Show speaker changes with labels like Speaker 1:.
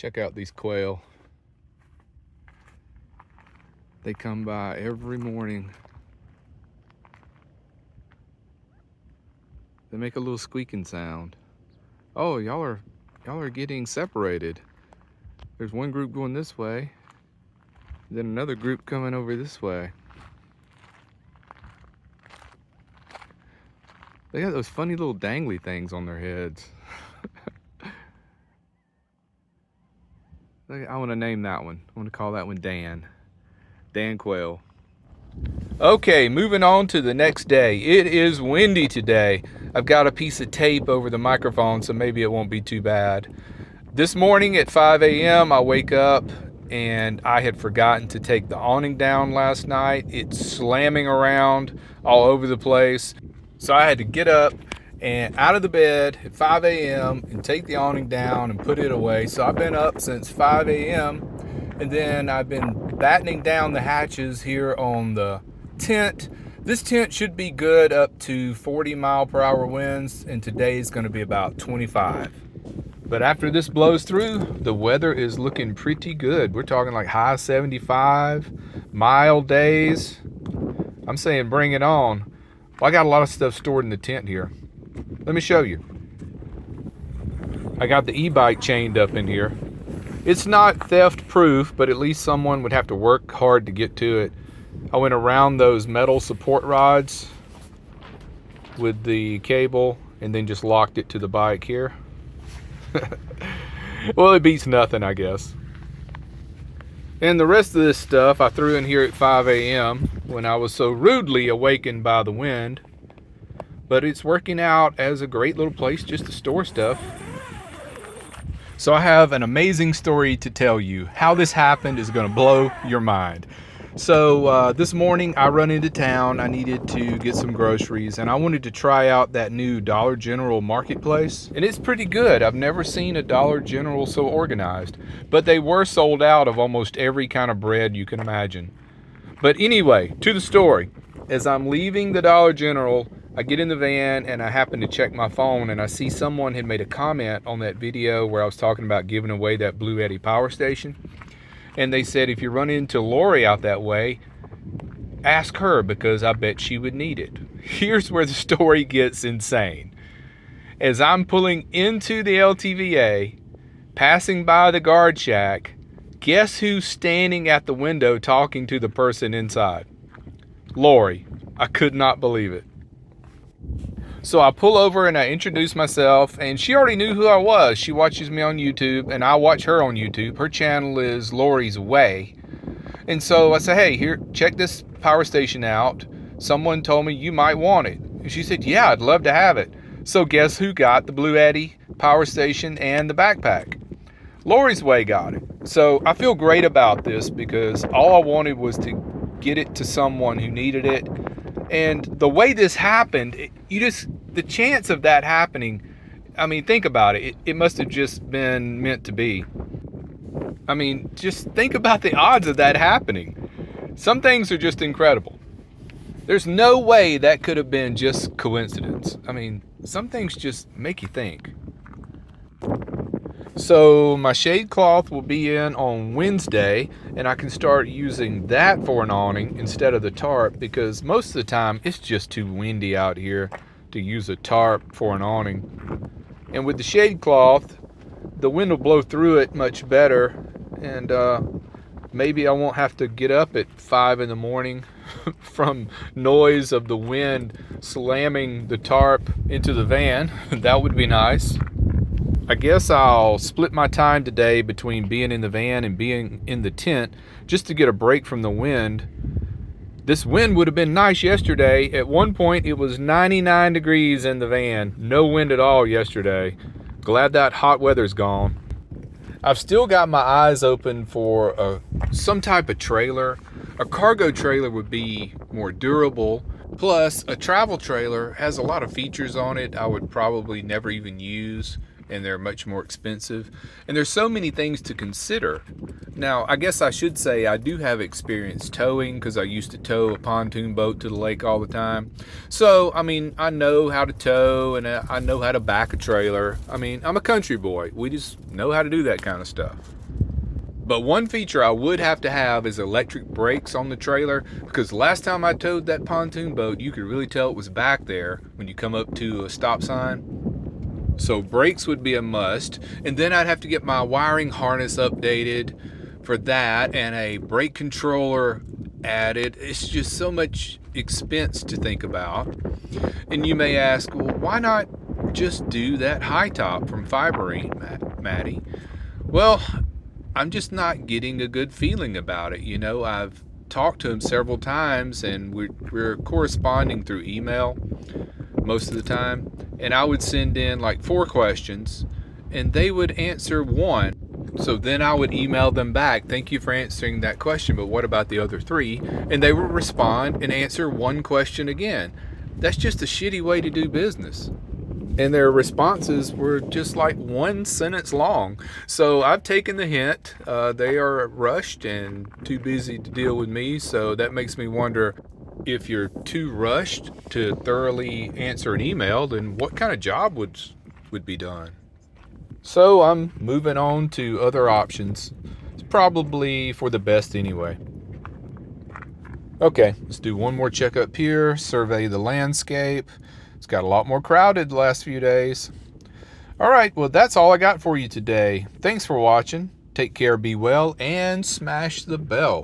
Speaker 1: Check out these quail. They come by every morning. They make a little squeaking sound. Oh, y'all are getting separated. There's one group going this way, then another group coming over this way. They got those funny little dangly things on their heads. I want to name that one. I want to call that one Dan. Dan Quail. Okay, moving on to the next day. It is windy today. I've got a piece of tape over the microphone, so maybe it won't be too bad. This morning at 5 a.m. I wake up and I had forgotten to take the awning down last night. It's slamming around all over the place. So I had to get up and out of the bed at 5 a.m. and take the awning down and put it away. So I've been up since 5 a.m. and then I've been battening down the hatches here on the tent. This tent should be good up to 40-mile-per-hour winds, and today's going to be about 25. But after this blows through, the weather is looking pretty good. We're talking like high 75, mild days. I'm saying bring it on. Well, I got a lot of stuff stored in the tent here. Let me show you. I got the e-bike chained up in here. It's not theft proof, but at least someone would have to work hard to get to it. I went around those metal support rods with the cable and then just locked it to the bike here. Well, it beats nothing, I guess. And the rest of this stuff I threw in here at 5 a.m. when I was so rudely awakened by the wind. But it's working out as a great little place just to store stuff. So I have an amazing story to tell you. How this happened is going to blow your mind. So this morning I run into town. I needed to get some groceries and I wanted to try out that new Dollar General marketplace. And it's pretty good. I've never seen a Dollar General so organized. But they were sold out of almost every kind of bread you can imagine. But anyway, to the story. As I'm leaving the Dollar General, I get in the van and I happen to check my phone and I see someone had made a comment on that video where I was talking about giving away that Blue Eddy power station. And they said, if you run into Lori out that way, ask her because I bet she would need it. Here's where the story gets insane. As I'm pulling into the LTVA, passing by the guard shack, guess who's standing at the window talking to the person inside? Lori. I could not believe it. So I pull over and I introduce myself, and she already knew who I was. She watches me on YouTube and I watch her on YouTube. Her channel is Lori's Way. And so I say, hey, here, check this power station out. Someone told me you might want it. And she said, yeah, I'd love to have it. So guess who got the Blue Eddy power station and the backpack? Lori's Way got it. So I feel great about this because all I wanted was to get it to someone who needed it. And the way this happened, the chance of that happening, I mean, think about it. It must have just been meant to be. I mean, just think about the odds of that happening. Some things are just incredible. There's no way that could have been just coincidence. I mean, some things just make you think. So my shade cloth will be in on Wednesday, and I can start using that for an awning instead of the tarp because most of the time it's just too windy out here to use a tarp for an awning. And with the shade cloth, the wind will blow through it much better, and maybe I won't have to get up at 5 in the morning from noise of the wind slamming the tarp into the van. That would be nice. I guess I'll split my time today between being in the van and being in the tent just to get a break from the wind. This wind would have been nice yesterday. At one point, it was 99 degrees in the van. No wind at all yesterday. Glad that hot weather's gone. I've still got my eyes open for some type of trailer. A cargo trailer would be more durable. Plus, a travel trailer has a lot of features on it I would probably never even use, and they're much more expensive. And there's so many things to consider. Now, I guess I should say I do have experience towing because I used to tow a pontoon boat to the lake all the time. So, I mean, I know how to tow and I know how to back a trailer. I mean, I'm a country boy. We just know how to do that kind of stuff. But one feature I would have to have is electric brakes on the trailer, because last time I towed that pontoon boat, you could really tell it was back there when you come up to a stop sign. So brakes would be a must. And then I'd have to get my wiring harness updated for that and a brake controller added. It's just so much expense to think about. And you may ask, well, why not just do that high top from Fiberine, Maddie? Well, I'm just not getting a good feeling about it. You know, I've talked to him several times and we're corresponding through email most of the time. And I would send in like 4 questions and they would answer 1. So then I would email them back, thank you for answering that question, but what about the other 3? And they would respond and answer 1 question again. That's just a shitty way to do business. And their responses were just like 1 sentence long. So I've taken the hint. They are rushed and too busy to deal with me. So that makes me wonder, if you're too rushed to thoroughly answer an email, then what kind of job would be done? So I'm moving on to other options. It's probably for the best anyway. Okay, let's do one more check up here, survey the landscape. It's got a lot more crowded the last few days. All right, well, that's all I got for you today. Thanks for watching. Take care, be well, and smash the bell.